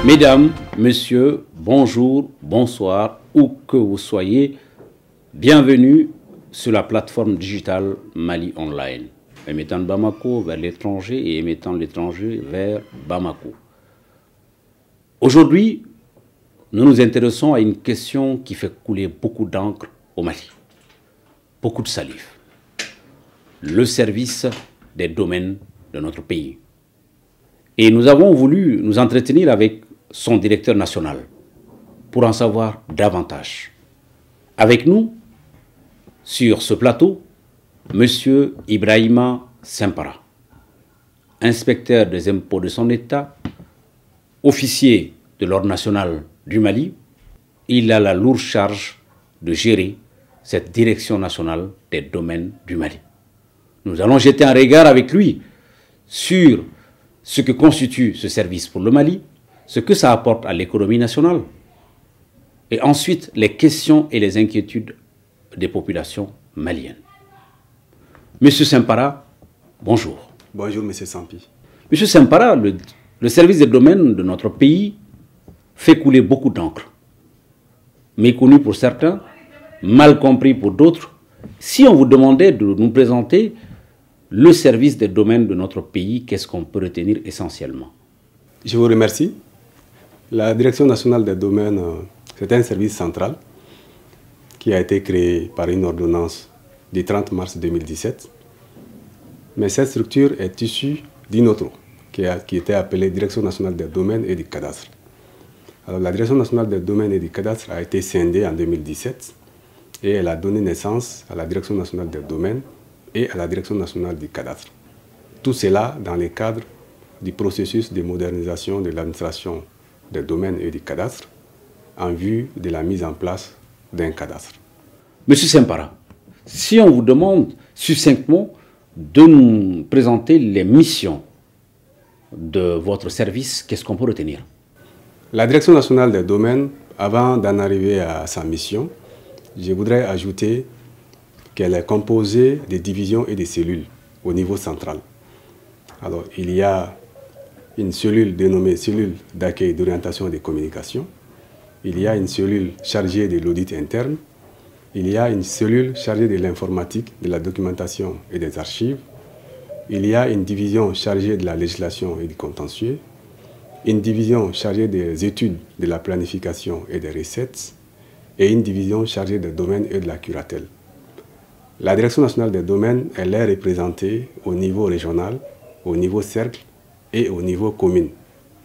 Mesdames, Messieurs, bonjour, bonsoir, où que vous soyez, bienvenue sur la plateforme digitale Mali Online, émettant Bamako vers l'étranger et émettant l'étranger vers Bamako. Aujourd'hui, nous nous intéressons à une question qui fait couler beaucoup d'encre au Mali, beaucoup de salive. Le service des domaines de notre pays. Et nous avons voulu nous entretenir avec son directeur national pour en savoir davantage. Avec nous, sur ce plateau, M. Ibrahima Sempara, inspecteur des impôts de son État, officier de l'Ordre national du Mali. Il a la lourde charge de gérer cette direction nationale des domaines du Mali. Nous allons jeter un regard avec lui sur ce que constitue ce service pour le Mali, ce que ça apporte à l'économie nationale, et ensuite les questions et les inquiétudes des populations maliennes. Monsieur Sempara, bonjour. Bonjour, Monsieur Sampi. Monsieur Sempara, le service des domaines de notre pays fait couler beaucoup d'encre. Méconnu pour certains, mal compris pour d'autres. Si on vous demandait de nous présenter le service des domaines de notre pays, qu'est-ce qu'on peut retenir essentiellement? Je vous remercie. La Direction nationale des domaines, c'est un service central qui a été créé par une ordonnance du 30 mars 2017. Mais cette structure est issue d'une autre, qui était appelée Direction nationale des domaines et du cadastre. Alors, la Direction nationale des domaines et du cadastre a été scindée en 2017 et elle a donné naissance à la Direction nationale des domaines et à la Direction nationale du cadastre. Tout cela dans le cadre du processus de modernisation de l'administration des domaines et du cadastre en vue de la mise en place d'un cadastre. Monsieur Sempara, si on vous demande succinctement de nous présenter les missions de votre service, qu'est-ce qu'on peut retenir? La Direction nationale des domaines, avant d'en arriver à sa mission, je voudrais ajouter qu'elle est composée de divisions et de cellules au niveau central. Alors, il y a une cellule dénommée cellule d'accueil, d'orientation et de communication. Il y a une cellule chargée de l'audit interne. Il y a une cellule chargée de l'informatique, de la documentation et des archives. Il y a une division chargée de la législation et du contentieux. Une division chargée des études, de la planification et des recettes. Et une division chargée des domaines et de la curatelle. La Direction nationale des domaines, elle est représentée au niveau régional, au niveau cercle et au niveau commune.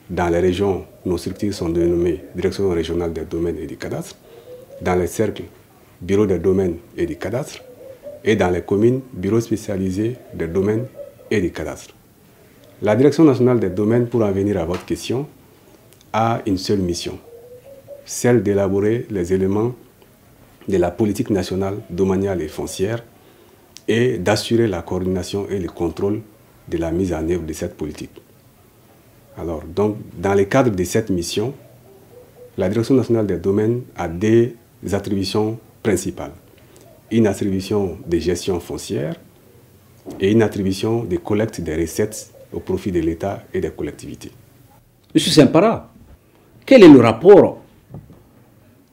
Dans les régions, nos structures sont dénommées Direction régionale des domaines et du cadastre. Dans les cercles, Bureau des domaines et du cadastre. Et dans les communes, Bureau spécialisé des domaines et du cadastre. La Direction nationale des domaines, pour en venir à votre question, a une seule mission, celle d'élaborer les éléments de la politique nationale domaniale et foncière et d'assurer la coordination et le contrôle de la mise en œuvre de cette politique. Alors, donc, dans le cadre de cette mission, la Direction nationale des domaines a des attributions principales. Une attribution de gestion foncière et une attribution de collecte des recettes au profit de l'État et des collectivités. Monsieur Sempara, quel est le rapport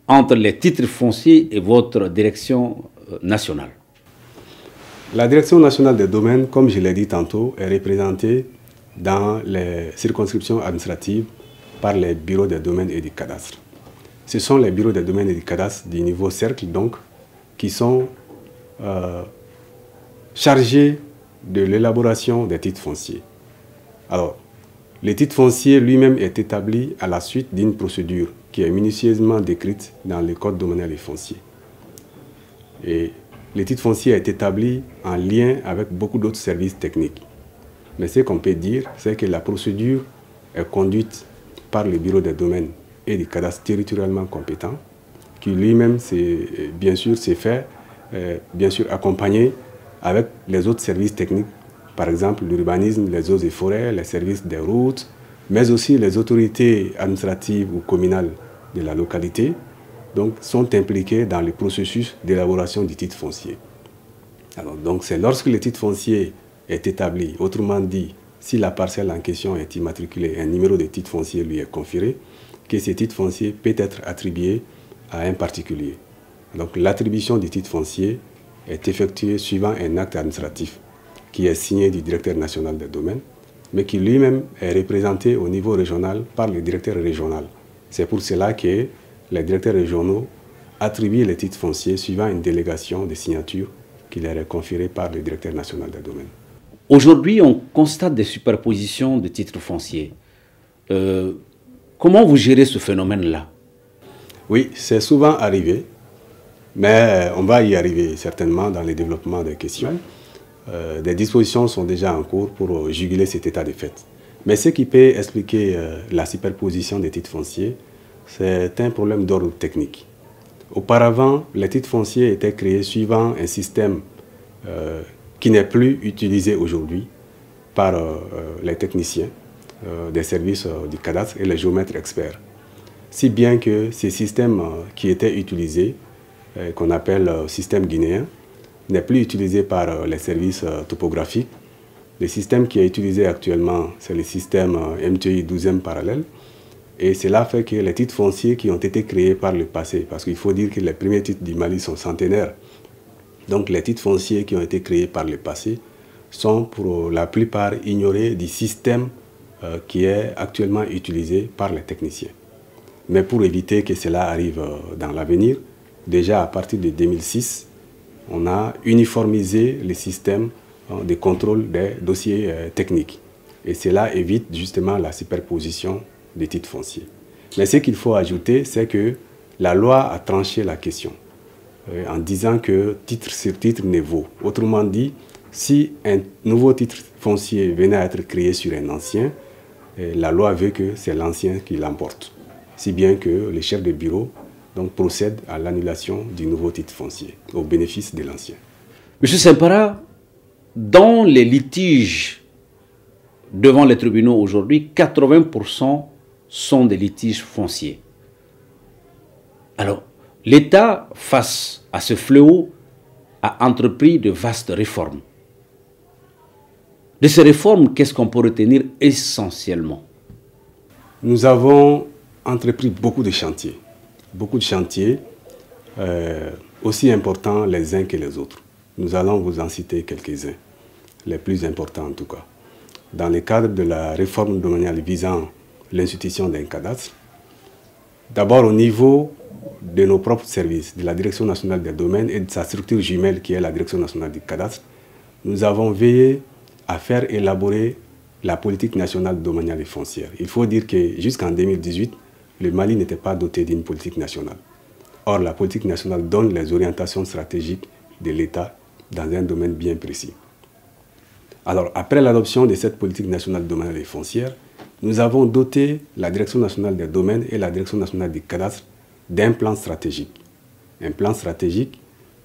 entre les titres fonciers et votre direction nationale? La Direction nationale des domaines, comme je l'ai dit tantôt, est représentée dans les circonscriptions administratives par les bureaux des domaines et du cadastre. Ce sont les bureaux des domaines et du cadastre du niveau cercle, donc, qui sont chargés de l'élaboration des titres fonciers. Alors, le titre foncier lui-même est établi à la suite d'une procédure qui est minutieusement décrite dans le Code domanial et foncier. Et le titre foncier est établi en lien avec beaucoup d'autres services techniques. Mais ce qu'on peut dire, c'est que la procédure est conduite par le Bureau des domaines et du cadastre territorialement compétent, qui lui-même, bien sûr, s'est fait, bien sûr, accompagné avec les autres services techniques, par exemple l'urbanisme, les eaux et forêts, les services des routes, mais aussi les autorités administratives ou communales de la localité, donc, sont impliqués dans le processus d'élaboration du titre foncier. Alors, donc, c'est lorsque le titre foncier est établi, autrement dit, si la parcelle en question est immatriculée, un numéro de titre foncier lui est conféré, que ce titre foncier peut être attribué à un particulier. Donc l'attribution du titre foncier est effectuée suivant un acte administratif qui est signé du directeur national des domaines, mais qui lui-même est représenté au niveau régional par le directeur régional. C'est pour cela que les directeurs régionaux attribuent les titres fonciers suivant une délégation de signature qui leur est conférée par le directeur national des domaines. Aujourd'hui, on constate des superpositions de titres fonciers. Comment vous gérez ce phénomène-là? Oui, c'est souvent arrivé, mais on va y arriver certainement dans le développement des questions. Des dispositions sont déjà en cours pour juguler cet état de fait. Mais ce qui peut expliquer la superposition des titres fonciers, c'est un problème d'ordre technique. Auparavant, les titres fonciers étaient créés suivant un système qui n'est plus utilisé aujourd'hui par les techniciens des services du cadastre et les géomètres experts. Si bien que ces systèmes qui étaient utilisés, qu'on appelle système guinéen, n'est plus utilisé par les services topographiques. Le système qui est utilisé actuellement, c'est le système MTI 12e parallèle. Et cela fait que les titres fonciers qui ont été créés par le passé, parce qu'il faut dire que les premiers titres du Mali sont centenaires, donc les titres fonciers qui ont été créés par le passé sont pour la plupart ignorés du système qui est actuellement utilisé par les techniciens. Mais pour éviter que cela arrive dans l'avenir, déjà à partir de 2006, on a uniformisé le système de contrôle des dossiers techniques. Et cela évite justement la superposition des titres fonciers. Mais ce qu'il faut ajouter, c'est que la loi a tranché la question en disant que titre sur titre ne vaut. Autrement dit, si un nouveau titre foncier venait à être créé sur un ancien, la loi veut que c'est l'ancien qui l'emporte. Si bien que les chefs de bureau donc, procèdent à l'annulation du nouveau titre foncier au bénéfice de l'ancien. Monsieur Sempara, dans les litiges devant les tribunaux aujourd'hui, 80% sont des litiges fonciers. Alors, l'État, face à ce fléau, a entrepris de vastes réformes. De ces réformes, qu'est-ce qu'on peut retenir essentiellement? Nous avons entrepris beaucoup de chantiers aussi importants les uns que les autres. Nous allons vous en citer quelques-uns, les plus importants en tout cas. Dans le cadre de la réforme domaniale visant l'institution d'un cadastre, d'abord au niveau de nos propres services, de la Direction nationale des domaines et de sa structure jumelle qui est la Direction nationale du cadastre, nous avons veillé à faire élaborer la politique nationale domaniale et foncière. Il faut dire que jusqu'en 2018, le Mali n'était pas doté d'une politique nationale. Or, la politique nationale donne les orientations stratégiques de l'État dans un domaine bien précis. Alors, après l'adoption de cette politique nationale domaniale et foncière, nous avons doté la Direction nationale des domaines et la Direction nationale du cadastre d'un plan stratégique. Un plan stratégique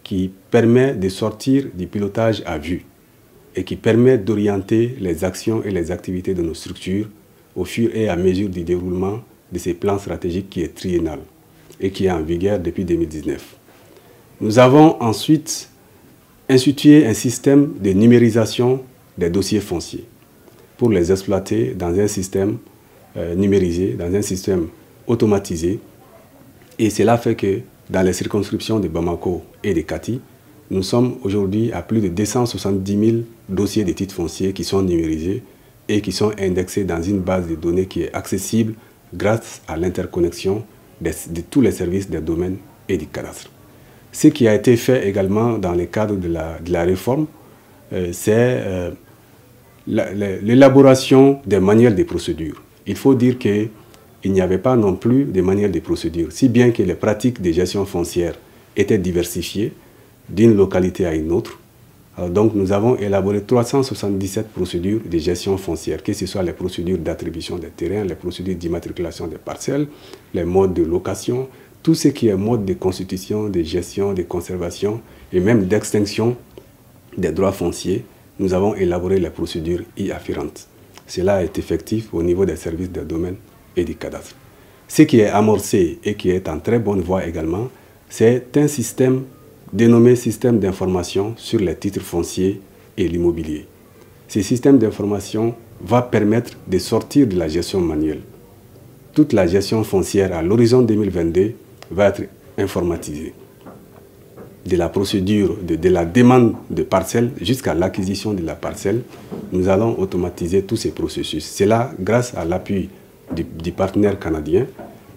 qui permet de sortir du pilotage à vue et qui permet d'orienter les actions et les activités de nos structures au fur et à mesure du déroulement de ces plans stratégiques qui est triennal et qui est en vigueur depuis 2019. Nous avons ensuite institué un système de numérisation des dossiers fonciers pour les exploiter dans un système numérisé, dans un système automatisé. Et cela fait que dans les circonscriptions de Bamako et de Kati, nous sommes aujourd'hui à plus de 270 000 dossiers de titres fonciers qui sont numérisés et qui sont indexés dans une base de données qui est accessible grâce à l'interconnexion de tous les services des domaines et du cadastre. Ce qui a été fait également dans le cadre de la réforme, c'est l'élaboration des manuels de procédures. Il faut dire qu'il n'y avait pas non plus de manuels de procédures, si bien que les pratiques de gestion foncière étaient diversifiées d'une localité à une autre. Alors donc nous avons élaboré 377 procédures de gestion foncière, que ce soit les procédures d'attribution des terrains, les procédures d'immatriculation des parcelles, les modes de location, tout ce qui est mode de constitution, de gestion, de conservation et même d'extinction des droits fonciers. Nous avons élaboré les procédures y afférentes. Cela est effectif au niveau des services des domaines et du cadastre. Ce qui est amorcé et qui est en très bonne voie également, c'est un système dénommé système d'information sur les titres fonciers et l'immobilier. Ces systèmes d'information vont permettre de sortir de la gestion manuelle. Toute la gestion foncière à l'horizon 2022 va être informatisée. De la procédure, de la demande de parcelle jusqu'à l'acquisition de la parcelle, nous allons automatiser tous ces processus. C'est là grâce à l'appui du partenaire canadien,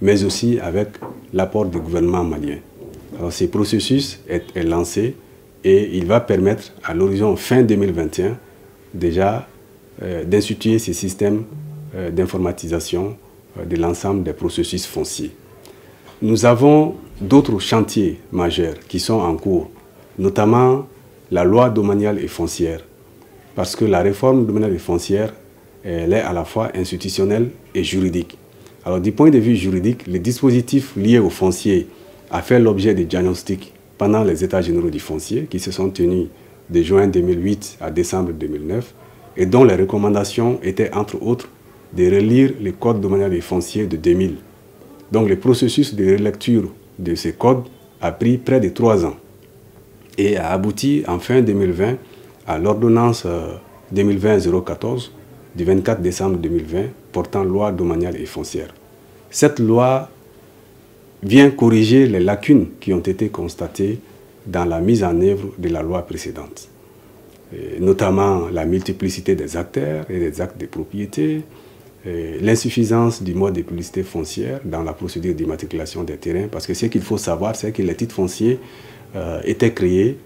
mais aussi avec l'apport du gouvernement malien. Alors, ce processus est lancé et il va permettre à l'horizon fin 2021 déjà d'instituer ces systèmes d'informatisation de l'ensemble des processus fonciers. Nous avons d'autres chantiers majeurs qui sont en cours, notamment la loi domaniale et foncière, parce que la réforme domaniale et foncière, elle est à la fois institutionnelle et juridique. Alors, du point de vue juridique, les dispositifs liés au foncier a fait l'objet de diagnostics pendant les États généraux du foncier qui se sont tenus de juin 2008 à décembre 2009 et dont les recommandations étaient entre autres de relire le code domanial et foncier de 2000. Donc le processus de relecture de ces codes a pris près de 3 ans et a abouti en fin 2020 à l'ordonnance 2020-014 du 24 décembre 2020 portant loi domaniale et foncière. Cette loi vient corriger les lacunes qui ont été constatées dans la mise en œuvre de la loi précédente, notamment la multiplicité des acteurs et des actes de propriété, l'insuffisance du mode de publicité foncière dans la procédure d'immatriculation des terrains, parce que ce qu'il faut savoir, c'est que les titres fonciers étaient créés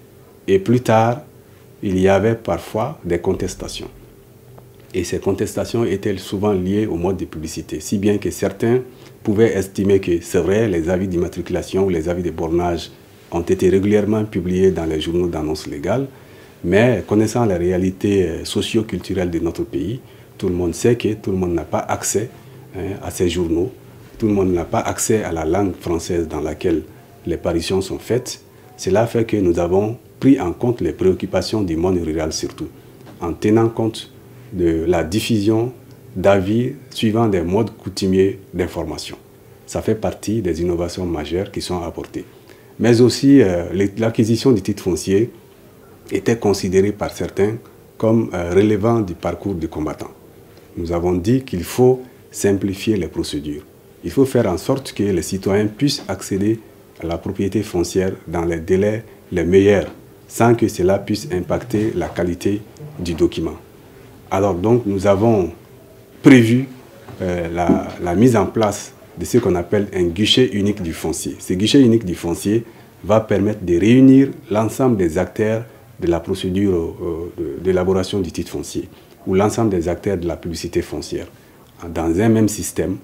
et plus tard, il y avait parfois des contestations. Et ces contestations étaient souvent liées au mode de publicité, si bien que certains pouvaient estimer que c'est vrai, les avis d'immatriculation ou les avis de bornage ont été régulièrement publiés dans les journaux d'annonces légales, mais connaissant la réalité socio-culturelle de notre pays, tout le monde sait que tout le monde n'a pas accès à ces journaux, tout le monde n'a pas accès à la langue française dans laquelle les parutions sont faites. Cela fait que nous avons pris en compte les préoccupations du monde rural surtout, en tenant compte de la diffusion d'avis suivant des modes coutumiers d'information. Ça fait partie des innovations majeures qui sont apportées. Mais aussi, l'acquisition du titre foncier était considérée par certains comme relevant du parcours du combattant. Nous avons dit qu'il faut simplifier les procédures. Il faut faire en sorte que les citoyens puissent accéder à la propriété foncière dans les délais les meilleurs, sans que cela puisse impacter la qualité du document. Alors donc, nous avons prévu la mise en place de ce qu'on appelle un guichet unique du foncier. Ce guichet unique du foncier va permettre de réunir l'ensemble des acteurs de la procédure d'élaboration du titre foncier ou l'ensemble des acteurs de la publicité foncière dans un même système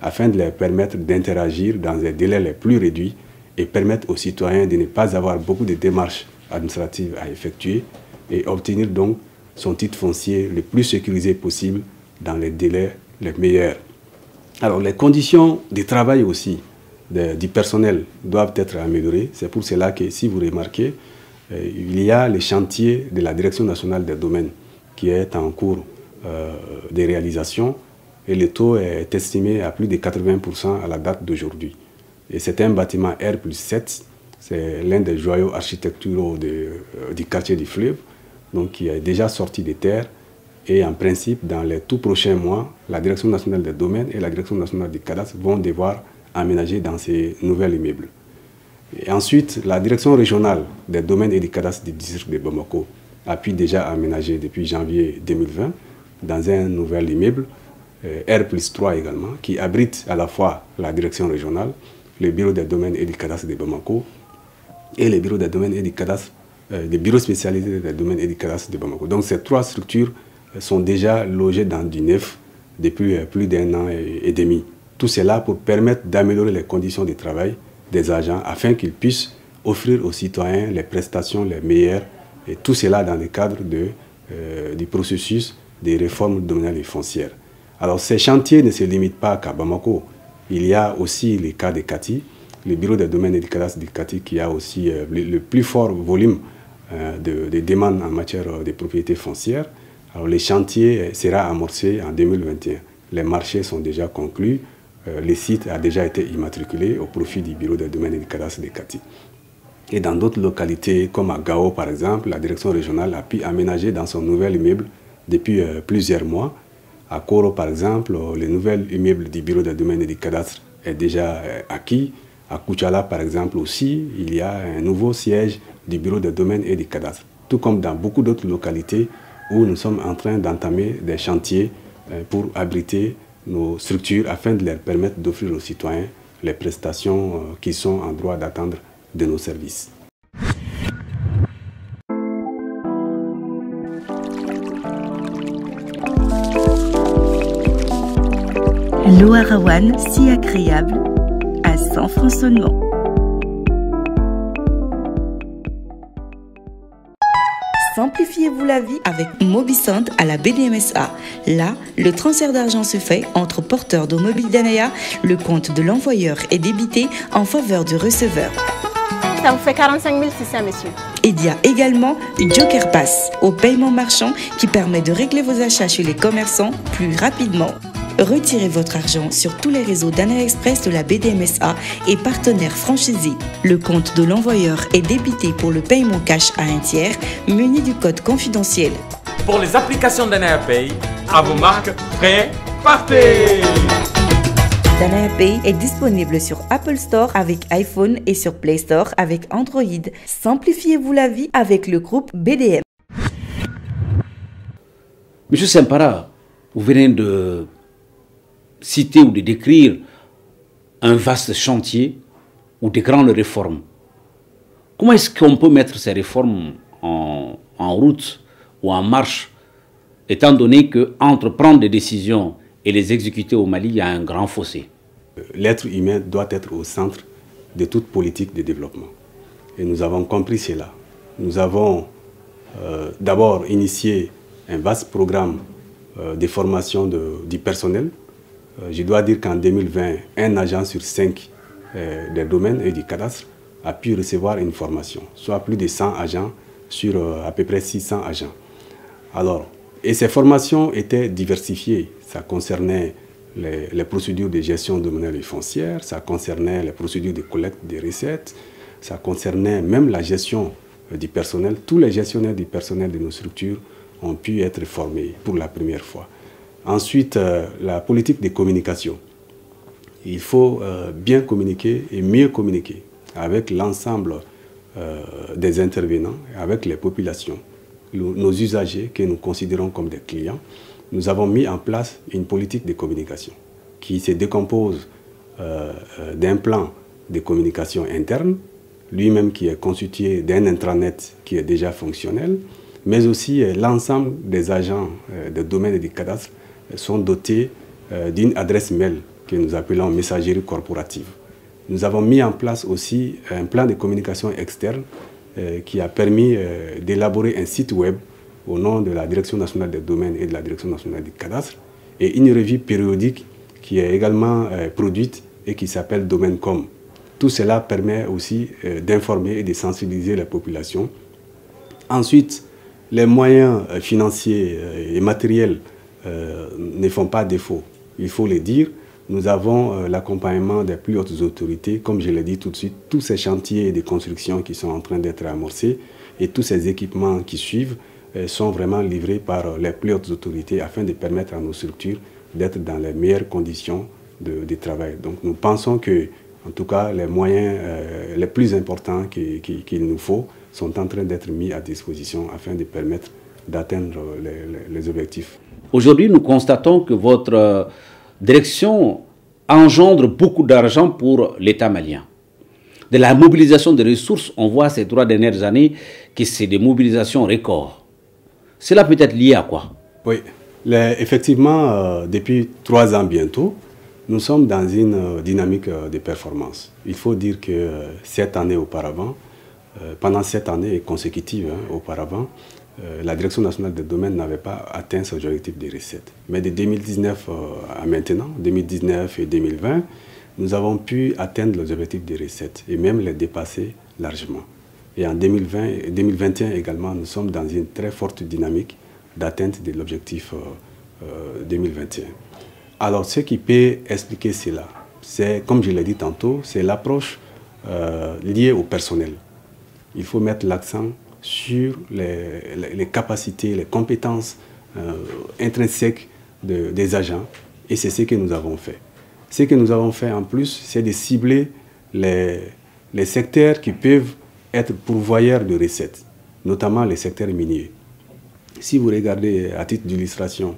afin de leur permettre d'interagir dans des délais les plus réduits et permettre aux citoyens de ne pas avoir beaucoup de démarches administratives à effectuer et obtenir donc son titre foncier le plus sécurisé possible dans les délais les meilleurs. Alors les conditions de travail aussi du personnel doivent être améliorées. C'est pour cela que si vous remarquez, il y a les chantiers de la Direction nationale des domaines qui est en cours de réalisation et le taux est estimé à plus de 80% à la date d'aujourd'hui. Et c'est un bâtiment R+7, c'est l'un des joyaux architecturaux du quartier du Fleuve, donc qui est déjà sorti des terres. Et en principe, dans les tout prochains mois, la Direction nationale des domaines et la Direction nationale du cadastre vont devoir aménager dans ces nouveaux immeubles. Et ensuite, la Direction régionale des domaines et du cadastre du district de Bamako a pu déjà aménager depuis janvier 2020 dans un nouvel immeuble, R+3 également, qui abrite à la fois la Direction régionale, le bureau des domaines et du cadastre de Bamako et le bureau des domaines et du cadastre, les bureaux spécialisés des domaines et du cadastre de Bamako. Donc ces trois structures sont déjà logées dans du neuf depuis plus d'1 an et demi. Tout cela pour permettre d'améliorer les conditions de travail des agents afin qu'ils puissent offrir aux citoyens les prestations les meilleures, et tout cela dans le cadre du processus des réformes domaniales et foncières. Alors ces chantiers ne se limitent pas qu'à Bamako. Il y a aussi les cas de Kati, le bureau des domaines et du cadastre de Kati qui a aussi le plus fort volume de demandes en matière de propriété foncière. Alors les chantiers seront amorcés en 2021. Les marchés sont déjà conclus. Le site a déjà été immatriculé au profit du bureau des domaines et du cadastre de Kati. Et dans d'autres localités, comme à Gao par exemple, la direction régionale a pu aménager dans son nouvel immeuble depuis plusieurs mois. À Koro, par exemple, le nouvel immeuble du bureau des domaines et du cadastre est déjà acquis. À Koutchala, par exemple, aussi, il y a un nouveau siège du bureau des domaines et du cadastre. Tout comme dans beaucoup d'autres localités où nous sommes en train d'entamer des chantiers pour abriter nos structures afin de leur permettre d'offrir aux citoyens les prestations qu'ils sont en droit d'attendre de nos services. L'eau Arawan, si agréable, à 100 francs seulement. Simplifiez-vous la vie avec Mobicent à la BDMSA. Là, le transfert d'argent se fait entre porteurs d'eau mobile d'Anaya. Le compte de l'envoyeur est débité en faveur du receveur. Ça vous fait 45 600, monsieur. Il y a également Joker Pass au paiement marchand qui permet de régler vos achats chez les commerçants plus rapidement. Retirez votre argent sur tous les réseaux d'Anaya Express de la BDMSA et partenaires franchisés. Le compte de l'envoyeur est débité pour le paiement cash à un tiers, muni du code confidentiel. Pour les applications d'Anaya Pay, à vos marques, prêts, partez! Danaya Pay est disponible sur Apple Store avec iPhone et sur Play Store avec Android. Simplifiez-vous la vie avec le groupe BDM. Monsieur Sempara, vous venez de citer ou de décrire un vaste chantier ou de grandes réformes. Comment est-ce qu'on peut mettre ces réformes en route ou en marche, étant donné qu'entre prendre des décisions et les exécuter au Mali, il y a un grand fossé? L'être humain doit être au centre de toute politique de développement. Et nous avons compris cela. Nous avons d'abord initié un vaste programme de formation du personnel. Je dois dire qu'en 2020, un agent sur 5 des domaines et du cadastre a pu recevoir une formation, soit plus de 100 agents sur à peu près 600 agents. Alors, et ces formations étaient diversifiées. Ça concernait les procédures de gestion domaniale et foncière, ça concernait les procédures de collecte des recettes, ça concernait même la gestion du personnel. Tous les gestionnaires du personnel de nos structures ont pu être formés pour la première fois. Ensuite, la politique de communication. Il faut bien communiquer et mieux communiquer avec l'ensemble des intervenants, avec les populations, nos usagers que nous considérons comme des clients. Nous avons mis en place une politique de communication qui se décompose d'un plan de communication interne, lui-même qui est constitué d'un intranet qui est déjà fonctionnel, mais aussi l'ensemble des agents des domaines et du cadastre sont dotés d'une adresse mail que nous appelons messagerie corporative. Nous avons mis en place aussi un plan de communication externe qui a permis d'élaborer un site web au nom de la Direction nationale des domaines et de la Direction nationale du cadastre et une revue périodique qui est également produite et qui s'appelle Domaine.com. Tout cela permet aussi d'informer et de sensibiliser la population. Ensuite, les moyens financiers et matériels ne font pas défaut, il faut le dire. Nous avons l'accompagnement des plus hautes autorités, comme je l'ai dit tout de suite, tous ces chantiers de construction qui sont en train d'être amorcés et tous ces équipements qui suivent sont vraiment livrés par les plus hautes autorités afin de permettre à nos structures d'être dans les meilleures conditions de travail. Donc nous pensons que, en tout cas, les moyens les plus importants qu'il nous faut sont en train d'être mis à disposition afin de permettre d'atteindre les objectifs. Aujourd'hui, nous constatons que votre direction engendre beaucoup d'argent pour l'État malien. De la mobilisation des ressources, on voit ces 3 dernières années que c'est des mobilisations records. Cela peut être lié à quoi? Oui, effectivement, depuis 3 ans bientôt, nous sommes dans une dynamique de performance. Il faut dire que pendant 7 années consécutives auparavant, la Direction nationale des domaines n'avait pas atteint ses objectifs de recettes. Mais de 2019 à maintenant, 2019 et 2020, nous avons pu atteindre les objectifs de recettes et même les dépasser largement. Et en 2020 et 2021 également, nous sommes dans une très forte dynamique d'atteinte de l'objectif 2021. Alors, ce qui peut expliquer cela, c'est, comme je l'ai dit tantôt, c'est l'approche liée au personnel. Il faut mettre l'accent sur les capacités, les compétences intrinsèque des agents, et c'est ce que nous avons fait. Ce que nous avons fait en plus, c'est de cibler les secteurs qui peuvent être pourvoyeurs de recettes, notamment les secteurs miniers. Si vous regardez à titre d'illustration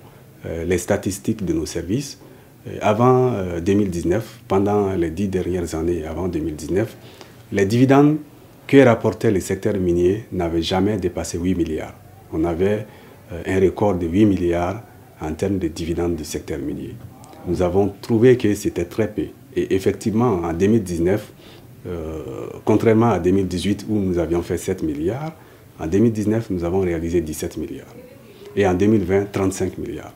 les statistiques de nos services, avant 2019, pendant les 10 dernières années avant 2019, les dividendes que rapportaient les secteurs miniers n'avaient jamais dépassé 8 milliards. On avait un record de 8 milliards en termes de dividendes du secteur minier. Nous avons trouvé que c'était très peu. Et effectivement, en 2019, contrairement à 2018 où nous avions fait 7 milliards, en 2019, nous avons réalisé 17 milliards. Et en 2020, 35 milliards.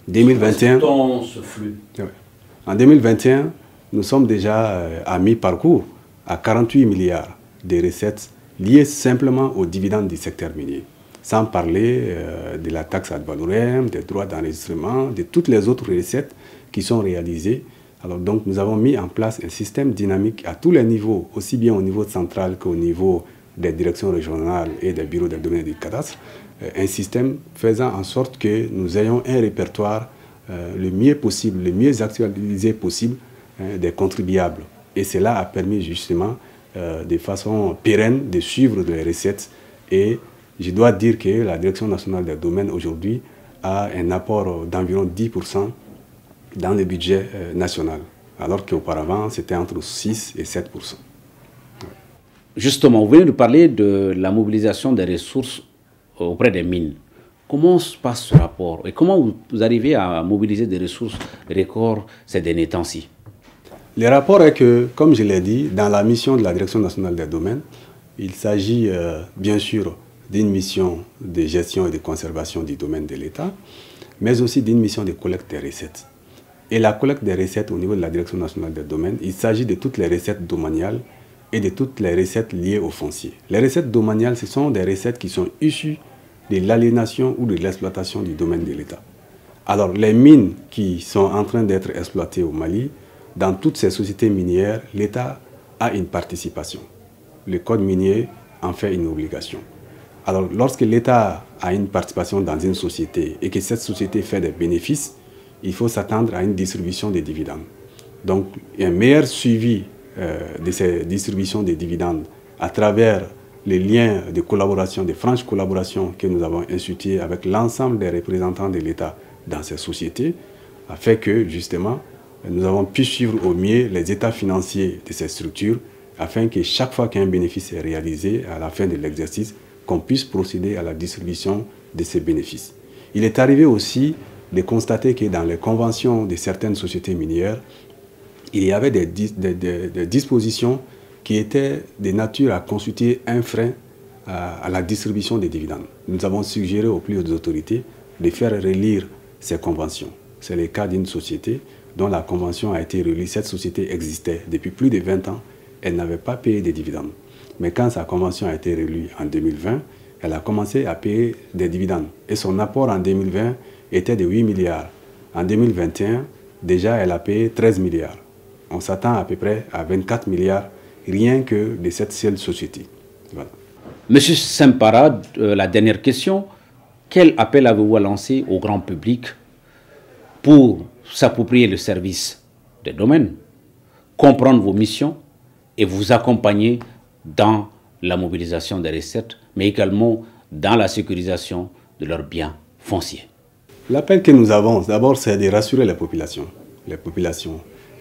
2021, ce flux. En 2021, nous sommes déjà à mi-parcours, à 48 milliards de recettes liées simplement aux dividendes du secteur minier. Sans parler de la taxe ad valorem, des droits d'enregistrement, de toutes les autres recettes qui sont réalisées. Alors donc nous avons mis en place un système dynamique à tous les niveaux, aussi bien au niveau central qu'au niveau des directions régionales et des bureaux des domaines et du cadastre, un système faisant en sorte que nous ayons un répertoire le mieux possible, le mieux actualisé possible des contribuables. Et cela a permis justement de façon pérenne de suivre les recettes. Et je dois dire que la Direction nationale des domaines aujourd'hui a un apport d'environ 10% dans le budget national, alors qu'auparavant c'était entre 6 et 7%. Justement, vous venez de parler de la mobilisation des ressources auprès des mines. Comment se passe ce rapport et comment vous arrivez à mobiliser des ressources records ces derniers temps-ci? Le rapport est que, comme je l'ai dit, dans la mission de la Direction nationale des domaines, il s'agit bien sûr d'une mission de gestion et de conservation du domaine de l'État, mais aussi d'une mission de collecte des recettes. Et la collecte des recettes au niveau de la Direction nationale des domaines, il s'agit de toutes les recettes domaniales et de toutes les recettes liées au foncier. Les recettes domaniales, ce sont des recettes qui sont issues de l'aliénation ou de l'exploitation du domaine de l'État. Alors, les mines qui sont en train d'être exploitées au Mali, dans toutes ces sociétés minières, l'État a une participation. Le code minier en fait une obligation. Alors, lorsque l'État a une participation dans une société et que cette société fait des bénéfices, il faut s'attendre à une distribution des dividendes. Donc, un meilleur suivi de ces distributions des dividendes à travers les liens de collaboration, de franches collaborations que nous avons institués avec l'ensemble des représentants de l'État dans ces sociétés, a fait que, justement, nous avons pu suivre au mieux les états financiers de ces structures afin que chaque fois qu'un bénéfice est réalisé à la fin de l'exercice, qu'on puisse procéder à la distribution de ces bénéfices. Il est arrivé aussi de constater que dans les conventions de certaines sociétés minières, il y avait des dispositions qui étaient de nature à constituer un frein à la distribution des dividendes. Nous avons suggéré aux plus hautes autorités de faire relire ces conventions. C'est le cas d'une société dont la convention a été relue. Cette société existait depuis plus de 20 ans. Elle n'avait pas payé des dividendes. Mais quand sa convention a été relue en 2020, elle a commencé à payer des dividendes. Et son apport en 2020 était de 8 milliards. En 2021, déjà, elle a payé 13 milliards. On s'attend à peu près à 24 milliards rien que de cette seule société. Voilà. Monsieur Sempara, la dernière question. Quel appel avez-vous à lancer au grand public pour s'approprier le service des domaines, comprendre vos missions et vous accompagner dans la mobilisation des recettes, mais également dans la sécurisation de leurs biens fonciers? L'appel que nous avons, d'abord, c'est de rassurer les populations.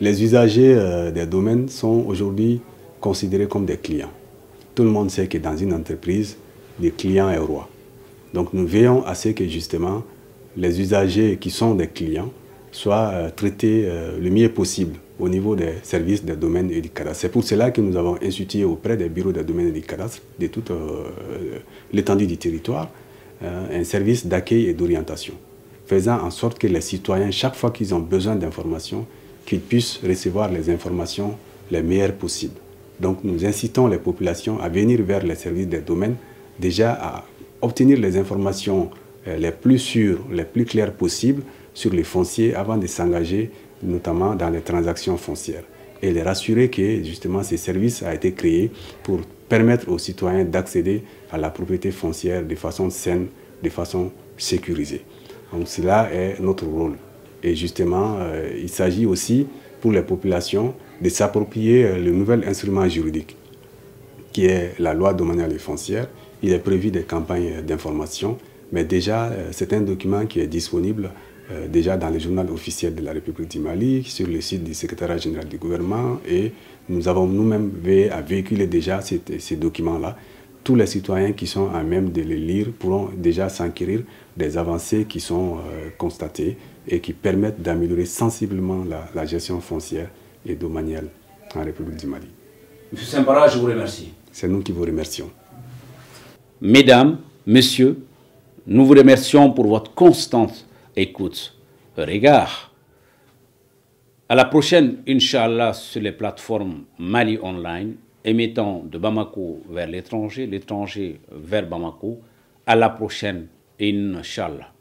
Les usagers des domaines sont aujourd'hui considérés comme des clients. Tout le monde sait que dans une entreprise, le client est roi. Donc nous veillons à ce que justement les usagers qui sont des clients soient traités le mieux possible au niveau des services des domaines et du cadastre. C'est pour cela que nous avons institué auprès des bureaux des domaines et du cadastre de toute l'étendue du territoire un service d'accueil et d'orientation, faisant en sorte que les citoyens, chaque fois qu'ils ont besoin d'informations, qu'ils puissent recevoir les informations les meilleures possibles. Donc nous incitons les populations à venir vers les services des domaines, déjà à obtenir les informations les plus sûres, les plus claires possibles sur les fonciers avant de s'engager notamment dans les transactions foncières. Et les rassurer que justement ces services a été créé pour permettre aux citoyens d'accéder à la propriété foncière de façon saine, de façon sécurisés. Donc cela est notre rôle. Et justement, il s'agit aussi pour les populations de s'approprier le nouvel instrument juridique qui est la loi domaniale et foncière. Il est prévu des campagnes d'information, mais déjà c'est un document qui est disponible déjà dans le journal officiel de la République du Mali, sur le site du secrétariat général du gouvernement, et nous avons nous-mêmes veillé à véhiculer déjà ces documents-là. Tous les citoyens qui sont à même de les lire pourront déjà s'enquérir des avancées qui sont constatées et qui permettent d'améliorer sensiblement la gestion foncière et domaniale en République du Mali. M. Sempara, je vous remercie. C'est nous qui vous remercions. Mesdames, Messieurs, nous vous remercions pour votre constante écoute, regard. À la prochaine, Inch'Allah, sur les plateformes Mali Online, émettant de Bamako vers l'étranger, l'étranger vers Bamako. À la prochaine, Inch'Allah.